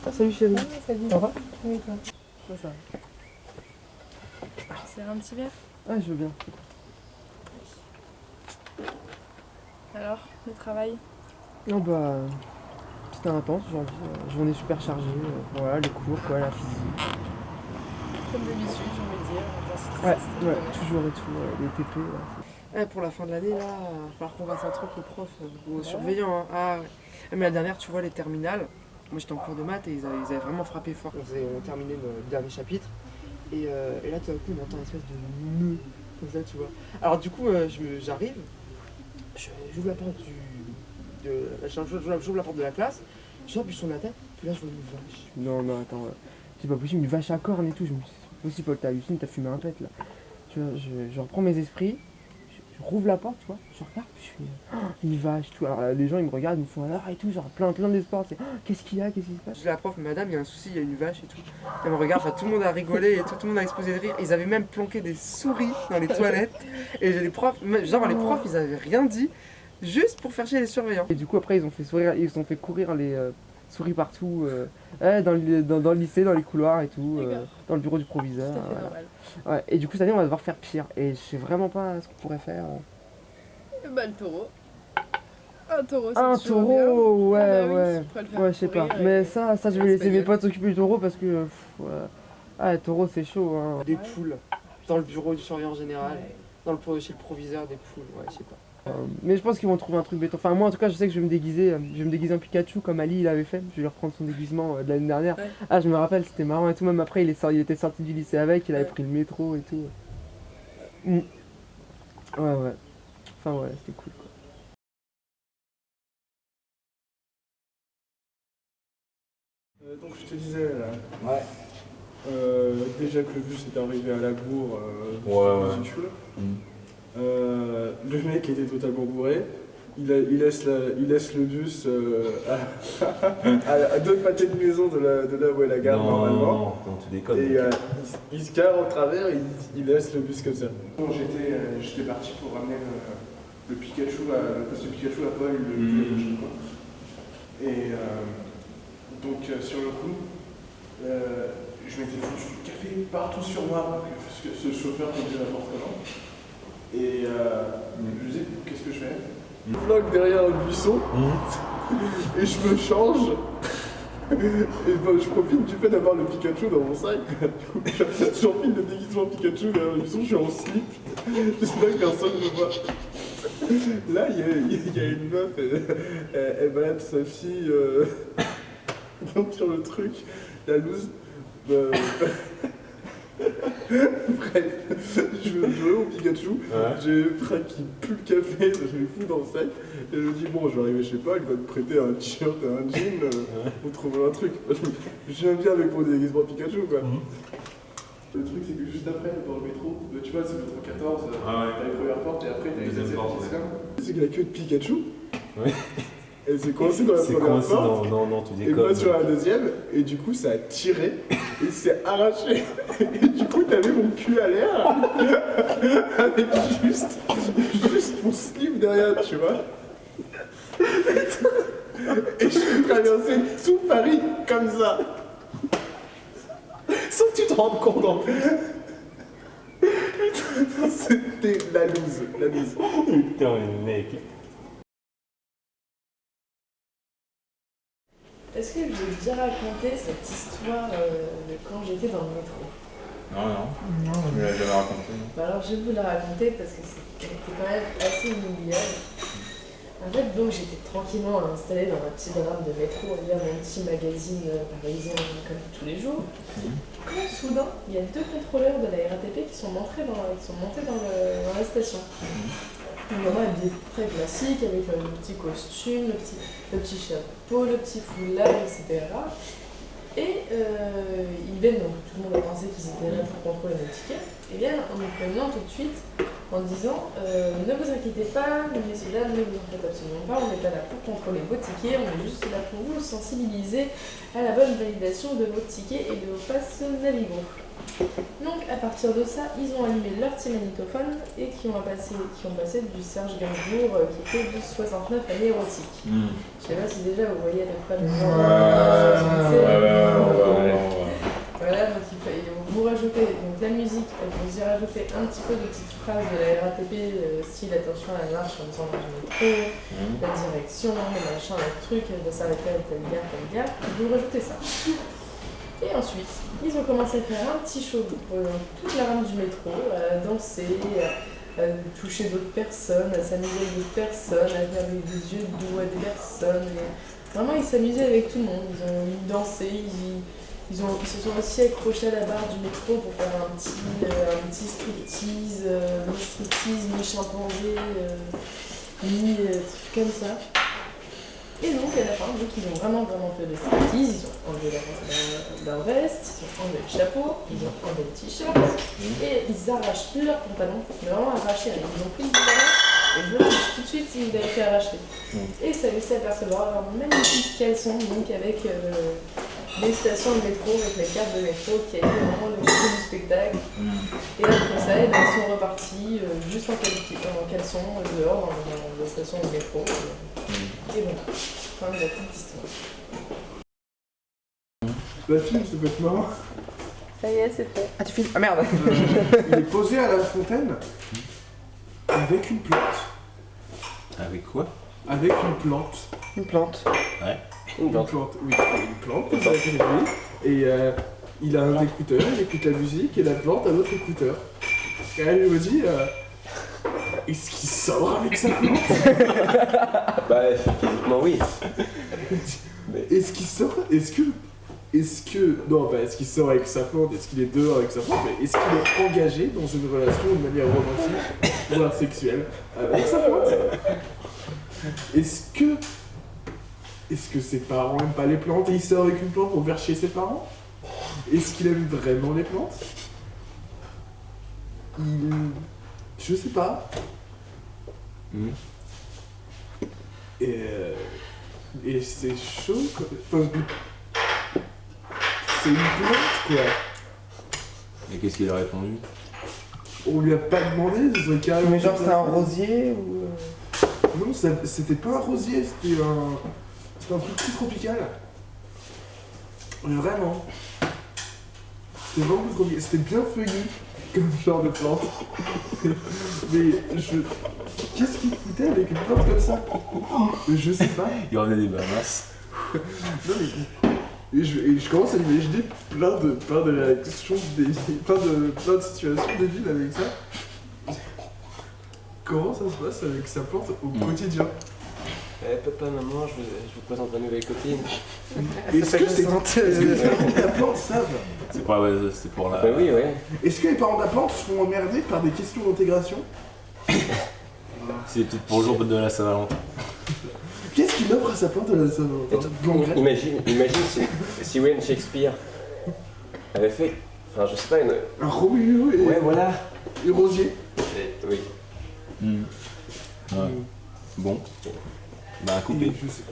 Ah, salut chérie. Ah, salut. Ça va? Oui, toi. Quoi ça? C'est un petit verre. Ah, je veux bien. Alors, le travail? Non bah, c'était intense aujourd'hui. Journée super chargée. Voilà, les cours, quoi, la physique. Comme d'habitude, j'ai envie de dire. Intensité Ouais, système. ouais, toujours et tout, les TP. Ouais. Pour la fin de l'année, là, il va falloir qu'on fasse un truc aux profs, aux surveillants. Hein. Ah, ouais. Mais la dernière, tu vois, les terminales, moi j'étais en cours de maths et ils avaient vraiment frappé fort. On terminait le dernier chapitre et là, tout d'un coup, on entend une espèce de nœud, comme ça, tu vois. Alors, du coup, j'arrive, j'ouvre la porte j'ouvre la porte de la classe, je sors, puis je tourne la tête, puis là, je vois une vache. Non, non, attends, c'est pas possible, une vache à cornes et tout. Je me dis, c'est pas possible, Paul, t'as halluciné, t'as fumé un pet là. Tu vois, je reprends mes esprits. Je rouvre la porte, tu vois, je regarde, puis je fais une vache, tout. Alors les gens ils me regardent, ils me font alors et tout, genre plein d'espoir, c'est qu'est-ce qu'il y a, qu'est-ce qui se passe? Je dis à la prof, madame, il y a un souci, il y a une vache et tout. Elle me regarde, enfin tout le monde a rigolé et tout le monde a explosé de rire. Ils avaient même planqué des souris dans les toilettes. Et j'ai les profs, genre les profs ils avaient rien dit, juste pour faire chier les surveillants. Et du coup après ils ont fait courir les souris partout, dans le lycée, dans les couloirs et tout, dans le bureau du proviseur. Tout à fait normal. Ouais, et du coup cette année on va devoir faire pire et je sais vraiment pas ce qu'on pourrait faire. Bah, le taureau. Un taureau, c'est Un toujours taureau, bien. ouais, Ah bah oui, ouais. tu pourrais le faire Ouais, je sais pas. courir Mais avec ça je vais les laisser mes espagnols. potes s'occuper du taureau parce que. Ouais. Ah, le taureau c'est chaud, hein. Des Ouais. poules dans le bureau du surveillant général, chez le proviseur, des poules, ouais, je sais pas. Mais je pense qu'ils vont trouver un truc béton. Enfin, moi en tout cas, je sais que je vais me déguiser en Pikachu comme Ali il avait fait. Je vais lui reprendre son déguisement de l'année dernière. Ouais. Ah, je me rappelle, c'était marrant et tout. Même après, il était sorti du lycée avec, il avait Ouais. pris le métro et tout. Mm. Ouais, ouais. Enfin, ouais, c'était cool. Donc je te disais là, Ouais. déjà que le bus était arrivé à la bourre, Ouais. le mec était totalement bourré, il laisse le bus à 2 pâtés de maison de là où est la gare normalement. Non, tu déconnes. Et il se gare au travers et il laisse le bus comme ça. Bon, j'étais parti pour ramener le Pikachu, le poste de Pikachu à Paul le prochain quoi. Et donc sur le coup, je m'étais foutu du café partout sur moi parce que ce chauffeur conduisait n'importe comment. Et je me disais, qu'est-ce que je fais? Je floque derrière un buisson et je me change. Et ben, je profite du fait d'avoir le Pikachu dans mon sac. J'enfile le déguisement Pikachu derrière le buisson, je suis en slip. J'espère que personne ne me voit. Là, il y a une meuf, elle balade sa fille donc sur le truc, la loose. Bref, je vais au Pikachu, j'ai le frein qui pue le café, je me fous dans le sac, et je me dis bon, je vais arriver chez Paul, il va me prêter un t-shirt et un jean, pour trouver un truc. Je viens bien avec mon déguisement Pikachu quoi. Le truc c'est que juste après, dans le métro, tu vois c'est le métro 14, t'as les premières portes et après t'as les deuxième portes. C'est que la queue de Pikachu. Oui. Elle s'est coincée dans la première porte. Non, tu Et déconnes. moi sur la deuxième, et du coup ça a tiré, et c'est arraché. Et du coup t'avais mon cul à l'air, avec juste mon slip derrière, tu vois. Et je suis traversé tout Paris comme ça. Sans que tu te rendes compte en plus. C'était la loose. Putain, mec. Est-ce que je vais déjà raconter cette histoire de quand j'étais dans le métro? Non. Tu me l'as jamais raconté. Bah alors je vais vous la raconter parce que c'était quand même assez inoubliable. En fait, donc j'étais tranquillement installée dans ma petite rame de métro à lire mon petit magazine parisien comme tous les jours. Quand soudain, il y a 2 contrôleurs de la RATP qui sont montés dans la station. Donc vraiment habillés très classique avec le petit costume, le petit chapeau, le petit foulard, etc. Et ils viennent, donc tout le monde a pensé qu'ils étaient là pour contrôler nos tickets, et viennent en nous prévenant tout de suite en disant ne vous inquiétez pas, messieurs dames, ne vous en faites absolument pas, on n'est pas là pour contrôler vos tickets, on est juste là pour vous sensibiliser à la bonne validation de vos tickets et de vos passes Navigo. Donc à partir de ça, ils ont allumé leur petit magnétophone et qui ont passé du Serge Gainsbourg qui était du 69 années érotique. Je sais pas si déjà vous voyez à quoi le Voilà, donc vous rajoutez donc la musique, vous y rajoutez un petit peu de petites phrases de la RATP, style attention à la marche en descendant du métro, la direction, le machin, le truc, de s'arrêter à telle gare, vous rajoutez ça. Et ensuite, ils ont commencé à faire un petit show pour toute la rame du métro, à danser, à toucher d'autres personnes, à s'amuser avec d'autres personnes, à faire des yeux doux à des personnes. Et vraiment, ils s'amusaient avec tout le monde. Ils ont dansé, ils se sont aussi accrochés à la barre du métro pour faire un petit striptease, mi-chimpanzé, truc comme ça. Et donc à la fin, ils ont vraiment fait le striptease, ils ont enlevé leur veste, ils ont enlevé le chapeau, ils ont enlevé le t-shirt, et ils arrachent leurs pantalons, mais vraiment arrachés. Ils ont pris le pantalon et tout de suite ils l'avaient fait arracher. Et ça laissait apercevoir leur magnifique caleçon, donc avec les stations de métro, avec les cartes de métro, qui a été vraiment le jeu du spectacle. Et après ça, ils sont repartis juste en caleçon, dehors, dans la station de métro. Et voilà, fin de la petite histoire. La film, ça peut être marrant. Ça y est, c'est fait. Ah, tu filmes? Ah merde. Il est posé à la fontaine avec une plante. Avec quoi? Avec une plante. Une plante. Ouais. Une plante, oui, une plante, c'est avec lui. Et il a un écouteur, il écoute la musique, et la plante a l'autre écouteur. Et elle lui dit est-ce qu'il sort avec sa plante? Bah, physiquement, oui. Est-ce qu'il sort? Non, est-ce qu'il sort avec sa plante? Est-ce qu'il est dehors avec sa plante? Mais est-ce qu'il est engagé dans une relation de manière romantique, voire sexuelle, avec sa plante? Est-ce que ses parents aiment pas les plantes et il sort avec une plante pour faire chier ses parents? Est-ce qu'il aime vraiment les plantes? Je sais pas. Et c'est chaud quoi. Enfin, c'est une plante quoi. Et qu'est-ce qu'il a répondu? On lui a pas demandé, ce serait carrément. Mais genre c'est un rosier ou... Non, c'était pas un rosier, c'était un truc plus tropical. Mais vraiment. C'était vraiment plus tropical. C'était bien feuillu comme genre de plante. Mais qu'est-ce qu'il foutait avec une plante comme ça? Je sais pas. Il revenait des Bahamas. Non mais... Et je commence à imaginer plein de réactions, plein de situations débiles avec ça. Comment ça se passe avec sa plante au quotidien? Papa, maman, je vous présente ma nouvelle copine. Est-ce que la plante savent? C'est pour la... Bah oui, ouais. Est-ce que les parents de la plante se font emmerder par des questions d'intégration? C'est peut-être pour le jour de la Saint-Valentin. Qu'est-ce qu'il offre à sa plante à la Saint-Valentin? Imagine si William Shakespeare avait fait, enfin je sais pas, Un Roméo et ouais, voilà. un rosier. Oui. Ouais. Bon. Bah, coupé. Je sais.